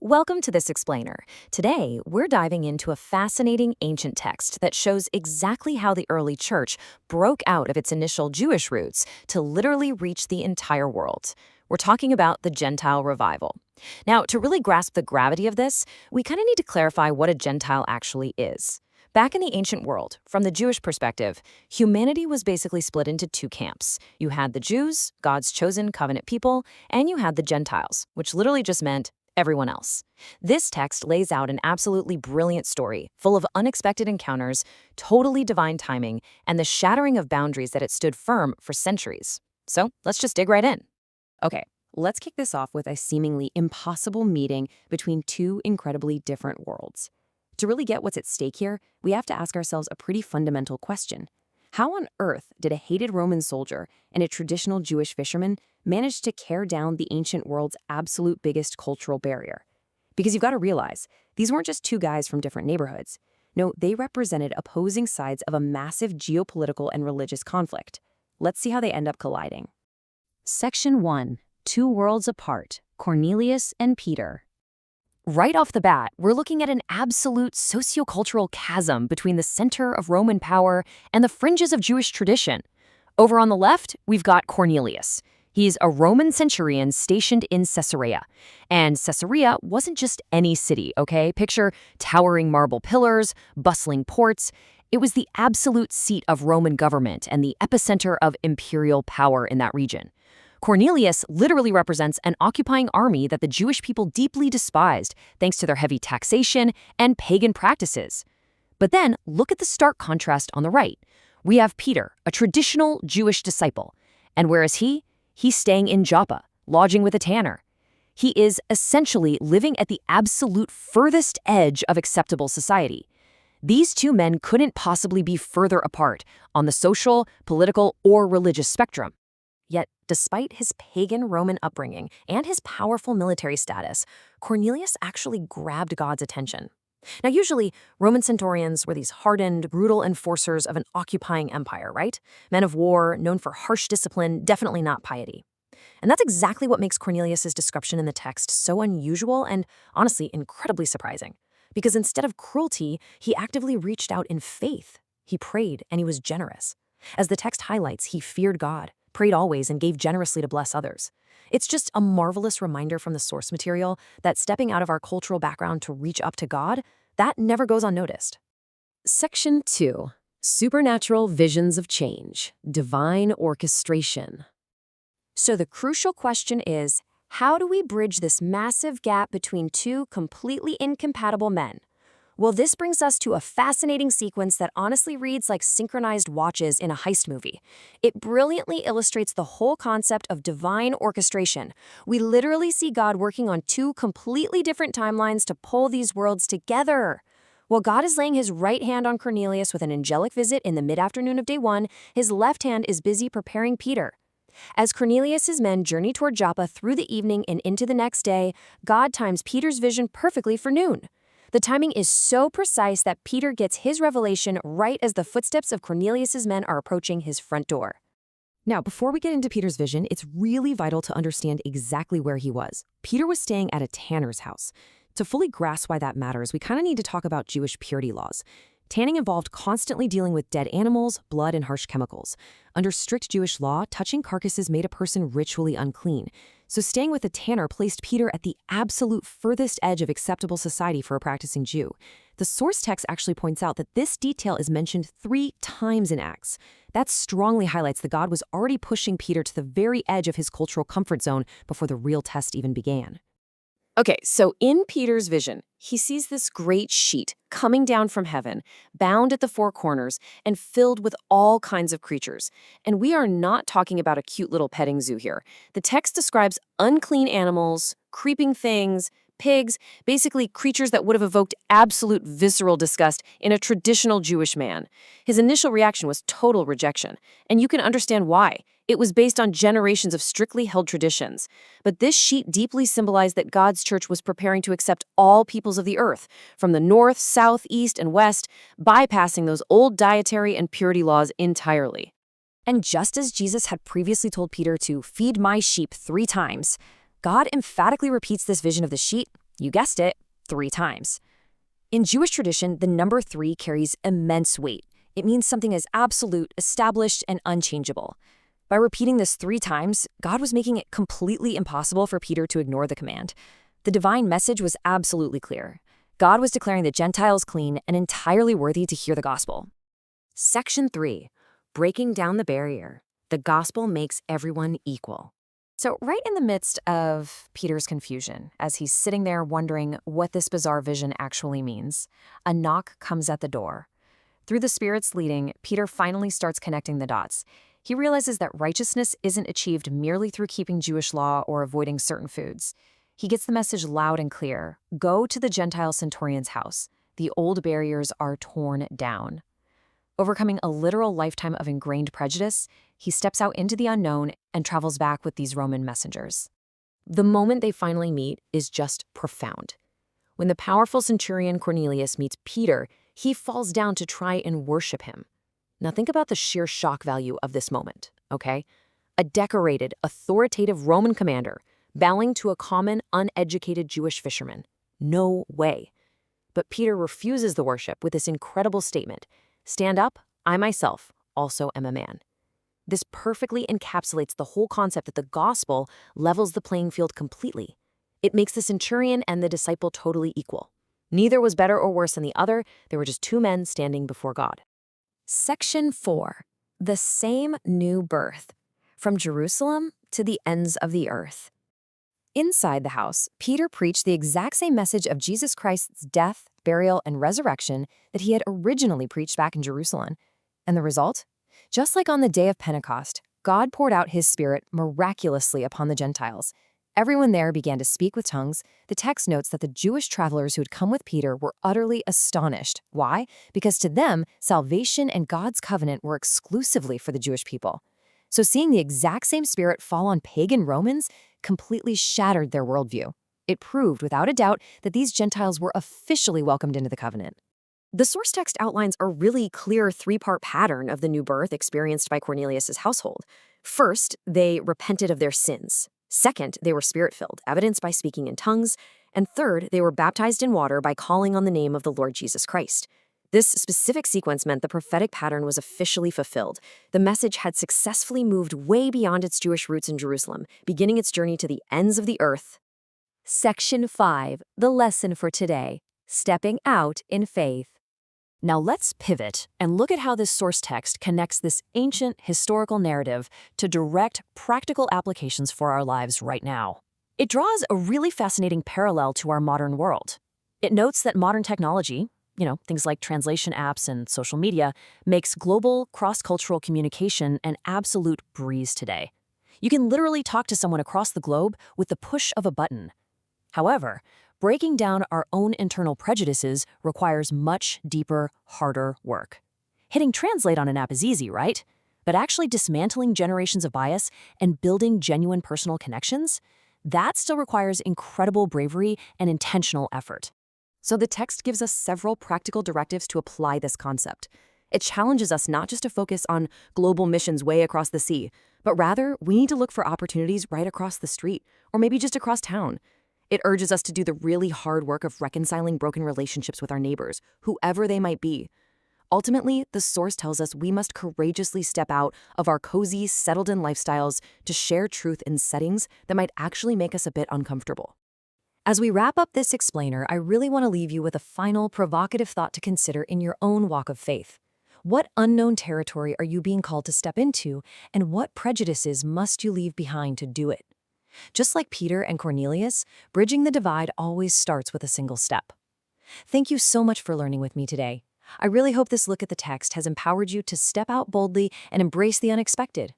Welcome to This Explainer. Today, we're diving into a fascinating ancient text that shows exactly how the early church broke out of its initial Jewish roots to literally reach the entire world. We're talking about the Gentile revival. Now, to really grasp the gravity of this, we kind of need to clarify what a Gentile actually is. Back in the ancient world, from the Jewish perspective, humanity was basically split into two camps. You had the Jews, God's chosen covenant people, and you had the Gentiles, which literally just meant everyone else. This text lays out an absolutely brilliant story, full of unexpected encounters, totally divine timing, and the shattering of boundaries that it stood firm for centuries. So let's just dig right in. Okay, let's kick this off with a seemingly impossible meeting between two incredibly different worlds. To really get what's at stake here, we have to ask ourselves a pretty fundamental question. How on earth did a hated Roman soldier and a traditional Jewish fisherman manage to tear down the ancient world's absolute biggest cultural barrier? Because you've got to realize, these weren't just two guys from different neighborhoods. No, they represented opposing sides of a massive geopolitical and religious conflict. Let's see how they end up colliding. Section 1. Two worlds apart, Cornelius and Peter. Right off the bat, we're looking at an absolute sociocultural chasm between the center of Roman power and the fringes of Jewish tradition. Over on the left, we've got Cornelius. He's a Roman centurion stationed in Caesarea. And Caesarea wasn't just any city, okay? Picture towering marble pillars, bustling ports. It was the absolute seat of Roman government and the epicenter of imperial power in that region. Cornelius literally represents an occupying army that the Jewish people deeply despised, thanks to their heavy taxation and pagan practices. But then, look at the stark contrast on the right. We have Peter, a traditional Jewish disciple. And where is he? He's staying in Joppa, lodging with a tanner. He is essentially living at the absolute furthest edge of acceptable society. These two men couldn't possibly be further apart on the social, political, or religious spectrum. Yet, despite his pagan Roman upbringing and his powerful military status, Cornelius actually grabbed God's attention. Now, usually, Roman centurions were these hardened, brutal enforcers of an occupying empire, right? Men of war, known for harsh discipline, definitely not piety. And that's exactly what makes Cornelius' description in the text so unusual and, honestly, incredibly surprising. Because instead of cruelty, he actively reached out in faith. He prayed, and he was generous. As the text highlights, he feared God, prayed always, and gave generously to bless others. It's just a marvelous reminder from the source material that stepping out of our cultural background to reach up to God, that never goes unnoticed. Section 2. Supernatural visions of change, divine orchestration. So the crucial question is, how do we bridge this massive gap between two completely incompatible men? Well, this brings us to a fascinating sequence that honestly reads like synchronized watches in a heist movie. It brilliantly illustrates the whole concept of divine orchestration. We literally see God working on two completely different timelines to pull these worlds together. While God is laying his right hand on Cornelius with an angelic visit in the mid-afternoon of day 1, his left hand is busy preparing Peter. As Cornelius' men journey toward Joppa through the evening and into the next day, God times Peter's vision perfectly for noon. The timing is so precise that Peter gets his revelation right as the footsteps of Cornelius' men are approaching his front door. Now, before we get into Peter's vision, it's really vital to understand exactly where he was. Peter was staying at a tanner's house. To fully grasp why that matters, we kind of need to talk about Jewish purity laws. Tanning involved constantly dealing with dead animals, blood, and harsh chemicals. Under strict Jewish law, touching carcasses made a person ritually unclean. So staying with a tanner placed Peter at the absolute furthest edge of acceptable society for a practicing Jew. The source text actually points out that this detail is mentioned 3 times in Acts. That strongly highlights that God was already pushing Peter to the very edge of his cultural comfort zone before the real test even began. Okay, so in Peter's vision, he sees this great sheet coming down from heaven, bound at the 4 corners, and filled with all kinds of creatures. And we are not talking about a cute little petting zoo here. The text describes unclean animals, creeping things, pigs, basically creatures that would have evoked absolute visceral disgust in a traditional Jewish man. His initial reaction was total rejection, and you can understand why. It was based on generations of strictly held traditions. But this sheet deeply symbolized that God's church was preparing to accept all peoples of the earth, from the north, south, east, and west, bypassing those old dietary and purity laws entirely. And just as Jesus had previously told Peter to feed my sheep 3 times, God emphatically repeats this vision of the sheet You guessed it, 3 times. In Jewish tradition, the number 3 carries immense weight. It means something is absolute, established, and unchangeable. By repeating this 3 times, God was making it completely impossible for Peter to ignore the command. The divine message was absolutely clear. God was declaring the Gentiles clean and entirely worthy to hear the gospel. Section 3. Breaking down the barrier. The gospel makes everyone equal. So right in the midst of Peter's confusion, as he's sitting there wondering what this bizarre vision actually means, a knock comes at the door. Through the Spirit's leading, Peter finally starts connecting the dots. He realizes that righteousness isn't achieved merely through keeping Jewish law or avoiding certain foods. He gets the message loud and clear. Go to the Gentile centurion's house. The old barriers are torn down. Overcoming a literal lifetime of ingrained prejudice, he steps out into the unknown and travels back with these Roman messengers. The moment they finally meet is just profound. When the powerful centurion Cornelius meets Peter, he falls down to try and worship him. Now think about the sheer shock value of this moment, okay? A decorated, authoritative Roman commander bowing to a common, uneducated Jewish fisherman. No way. But Peter refuses the worship with this incredible statement: "Stand up, I myself also am a man." This perfectly encapsulates the whole concept that the gospel levels the playing field completely. It makes the centurion and the disciple totally equal. Neither was better or worse than the other. They were just 2 men standing before God. Section 4. The same new birth. From Jerusalem to the ends of the earth. Inside the house, Peter preached the exact same message of Jesus Christ's death, burial, and resurrection that he had originally preached back in Jerusalem. And the result? Just like on the day of Pentecost, God poured out his Spirit miraculously upon the Gentiles. Everyone there began to speak with tongues. The text notes that the Jewish travelers who had come with Peter were utterly astonished. Why? Because to them, salvation and God's covenant were exclusively for the Jewish people. So seeing the exact same Spirit fall on pagan Romans completely shattered their worldview. It proved without a doubt that these Gentiles were officially welcomed into the covenant. The source text outlines a really clear 3-part pattern of the new birth experienced by Cornelius' household. First, they repented of their sins. Second, they were Spirit-filled, evidenced by speaking in tongues. And third, they were baptized in water by calling on the name of the Lord Jesus Christ. This specific sequence meant the prophetic pattern was officially fulfilled. The message had successfully moved way beyond its Jewish roots in Jerusalem, beginning its journey to the ends of the earth. Section 5. The lesson for today. Stepping out in faith. Now let's pivot and look at how this source text connects this ancient historical narrative to direct, practical applications for our lives right now. It draws a really fascinating parallel to our modern world. It notes that modern technology, things like translation apps and social media, makes global, cross-cultural communication an absolute breeze today. You can literally talk to someone across the globe with the push of a button. However, breaking down our own internal prejudices requires much deeper, harder work. Hitting translate on an app is easy, right? But actually dismantling generations of bias and building genuine personal connections, that still requires incredible bravery and intentional effort. So the text gives us several practical directives to apply this concept. It challenges us not just to focus on global missions way across the sea, but rather we need to look for opportunities right across the street, or maybe just across town. It urges us to do the really hard work of reconciling broken relationships with our neighbors, whoever they might be. Ultimately, the source tells us we must courageously step out of our cozy, settled-in lifestyles to share truth in settings that might actually make us a bit uncomfortable. As we wrap up this explainer, I really want to leave you with a final, provocative thought to consider in your own walk of faith. What unknown territory are you being called to step into, and what prejudices must you leave behind to do it? Just like Peter and Cornelius, bridging the divide always starts with a single step. Thank you so much for learning with me today. I really hope this look at the text has empowered you to step out boldly and embrace the unexpected.